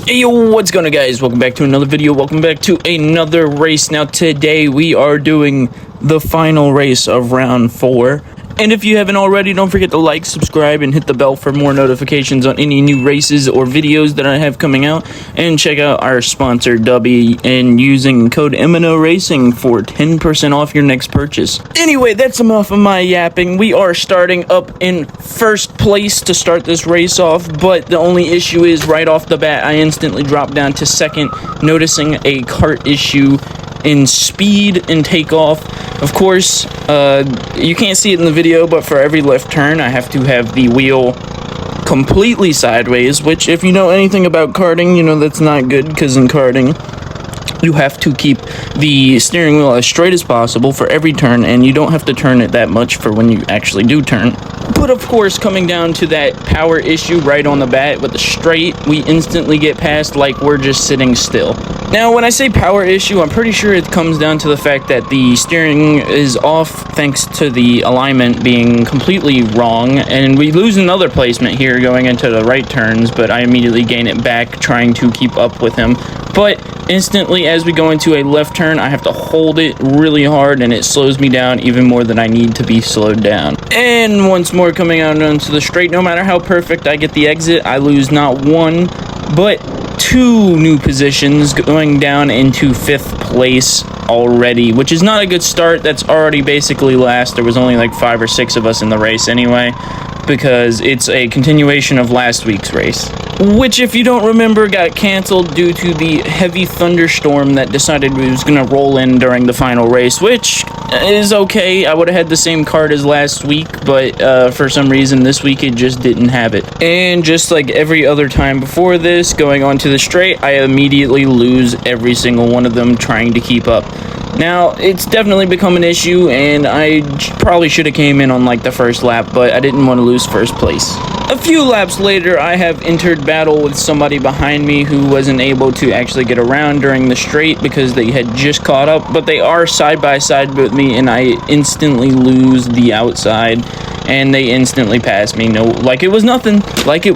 Hey yo, what's going on guys? Welcome back to another video. Welcome back to another race. Now today we are doing the final race of round 4. And if you haven't already, don't forget to like, subscribe, and hit the bell for more notifications on any new races or videos that I have coming out. And check out our sponsor, Dubby, and using code MNO Racing for 10% off your next purchase. Anyway, that's enough of my yapping. We are starting up in first place to start this race off, but the only issue is right off the bat, I instantly dropped down to second, noticing a kart issue in speed and takeoff. Of course, you can't see it in the video, but for every left turn, I have to have the wheel completely sideways, which if you know anything about karting, you know that's not good, because in karting, you have to keep the steering wheel as straight as possible for every turn, and you don't have to turn it that much for when you actually do turn. But of course, coming down to that power issue right on the bat with the straight, we instantly get past like we're just sitting still. Now, when I say power issue, I'm pretty sure it comes down to the fact that the steering is off thanks to the alignment being completely wrong, and we lose another placement here going into the right turns, but I immediately gain it back trying to keep up with him. But instantly, as we go into a left turn, I have to hold it really hard, and it slows me down even more than I need to be slowed down. And once more coming out onto the straight, no matter how perfect I get the exit, I lose not one, but 2 new positions, going down into 5th place already, which is not a good start. That's already basically last. There was only like 5 or 6 of us in the race anyway, because it's a continuation of last week's race, which, if you don't remember, got canceled due to the heavy thunderstorm that decided we was going to roll in during the final race, which is okay. I would have had the same card as last week, but for some reason this week it just didn't have it. And just like every other time before this, going on to the straight, I immediately lose every single one of them trying to keep up. Now, it's definitely become an issue, and I probably should have came in on like the first lap, but I didn't want to lose first place. A few laps later, I have entered battle with somebody behind me who wasn't able to actually get around during the straight because they had just caught up, but they are side by side with me, and I instantly lose the outside, and they instantly pass me. No, like it was nothing, like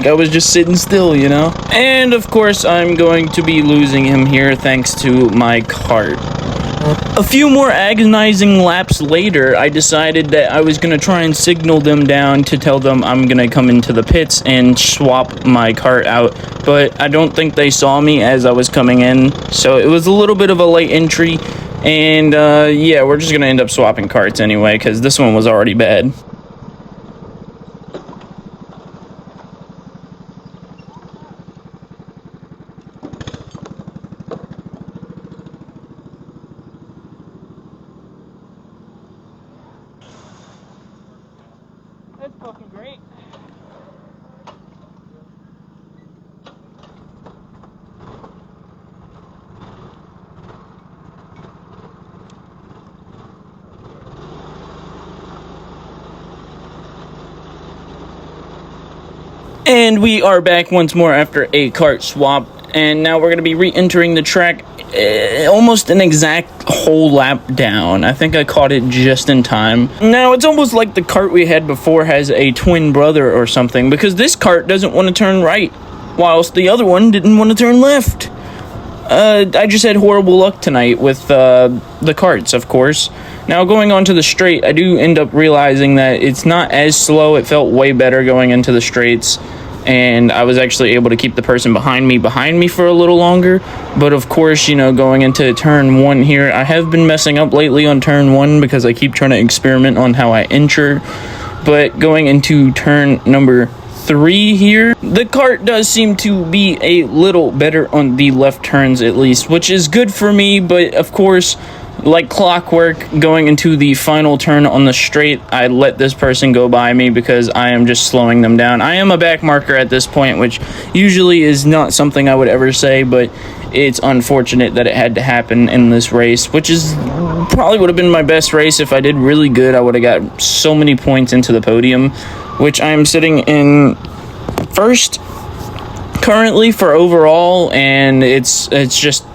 I was just sitting still, you know? And of course, I'm going to be losing him here thanks to my cart. A few more agonizing laps later, I decided that I was going to try and signal them down to tell them I'm going to come into the pits and swap my cart out, but I don't think they saw me as I was coming in, so it was a little bit of a late entry, and yeah, we're just going to end up swapping carts anyway, because this one was already bad. That's fucking great. And we are back once more after a kart swap, and now we're going to be re-entering the track almost an exact whole lap down. I think I caught it just in time. Now, it's almost like the kart we had before has a twin brother or something, because this kart doesn't want to turn right, whilst the other one didn't want to turn left. I just had horrible luck tonight with the carts, of course. Now, going on to the straight, I do end up realizing that it's not as slow. It felt way better going into the straights, and I was actually able to keep the person behind me for a little longer. But of course, you know, going into turn 1 here, I have been messing up lately on turn 1 because I keep trying to experiment on how I enter. But going into turn number 3 here, the kart does seem to be a little better on the left turns at least, which is good for me. But of course, like clockwork, going into the final turn on the straight, I let this person go by me because I am just slowing them down. I am a back marker at this point, which usually is not something I would ever say, but it's unfortunate that it had to happen in this race, which is probably would have been my best race. If I did really good, I would have got so many points into the podium, which I am sitting in first currently for overall, and it's just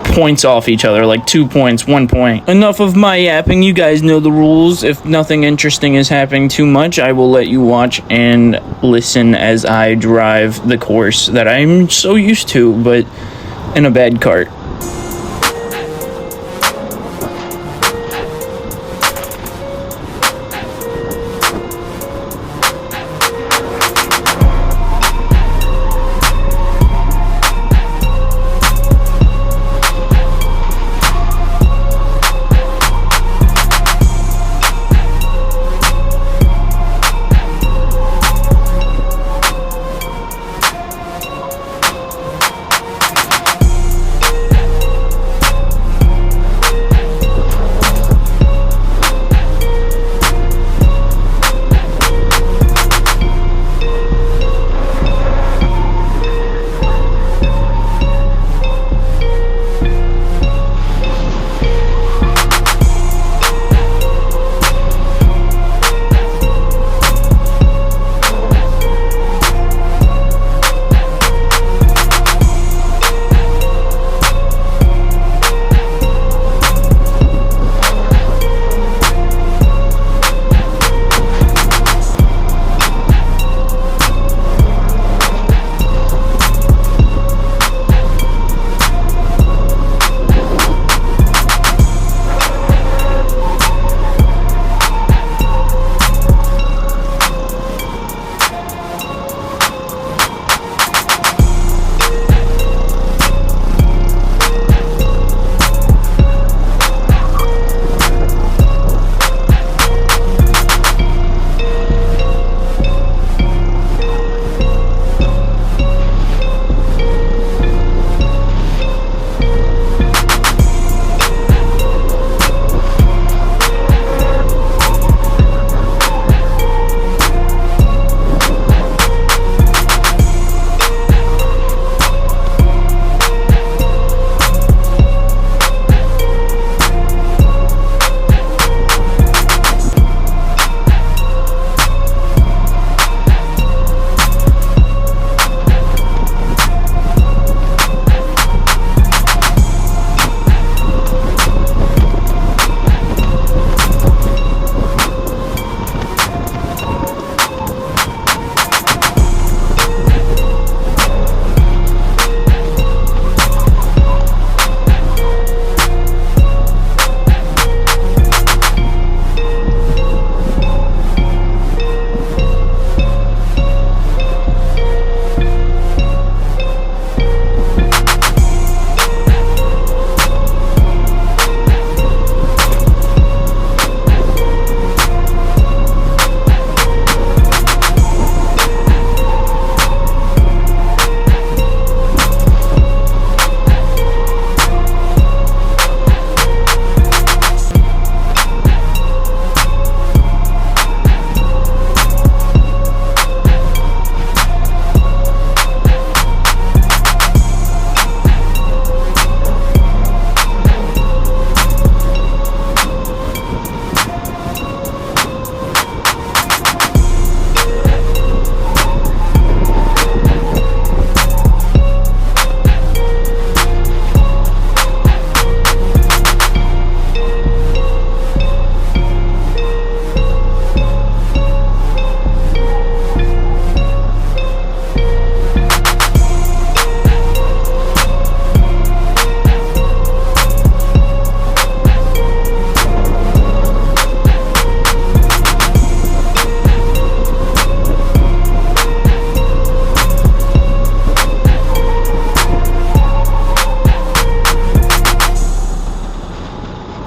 points off each other, like 2 points, 1 point. Enough of my yapping. You guys know the rules. If nothing interesting is happening too much, I will let you watch and listen as I drive the course that I'm so used to, but in a bad cart.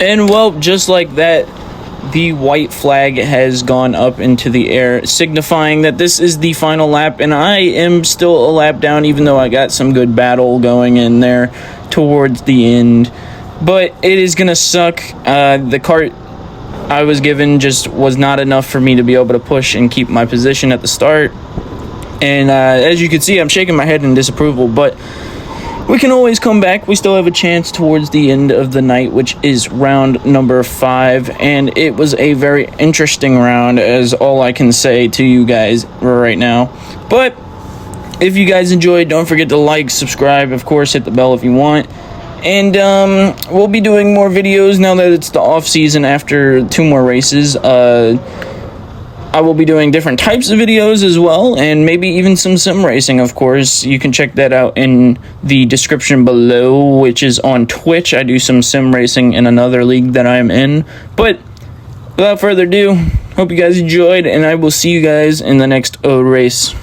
And well, just like that, the white flag has gone up into the air, signifying that this is the final lap, and I am still a lap down, even though I got some good battle going in there towards the end. But it is gonna suck. The cart I was given just was not enough for me to be able to push and keep my position at the start. And as you can see, I'm shaking my head in disapproval, but we can always come back. We still have a chance towards the end of the night, which is round number 5. And it was a very interesting round, as all I can say to you guys right now. But if you guys enjoyed, don't forget to like, subscribe, of course, hit the bell if you want. And we'll be doing more videos now that it's the off season after 2 more races. I will be doing different types of videos as well, and maybe even some sim racing, of course. You can check that out in the description below, which is on Twitch. I do some sim racing in another league that I'm in. But without further ado, hope you guys enjoyed, and I will see you guys in the next race.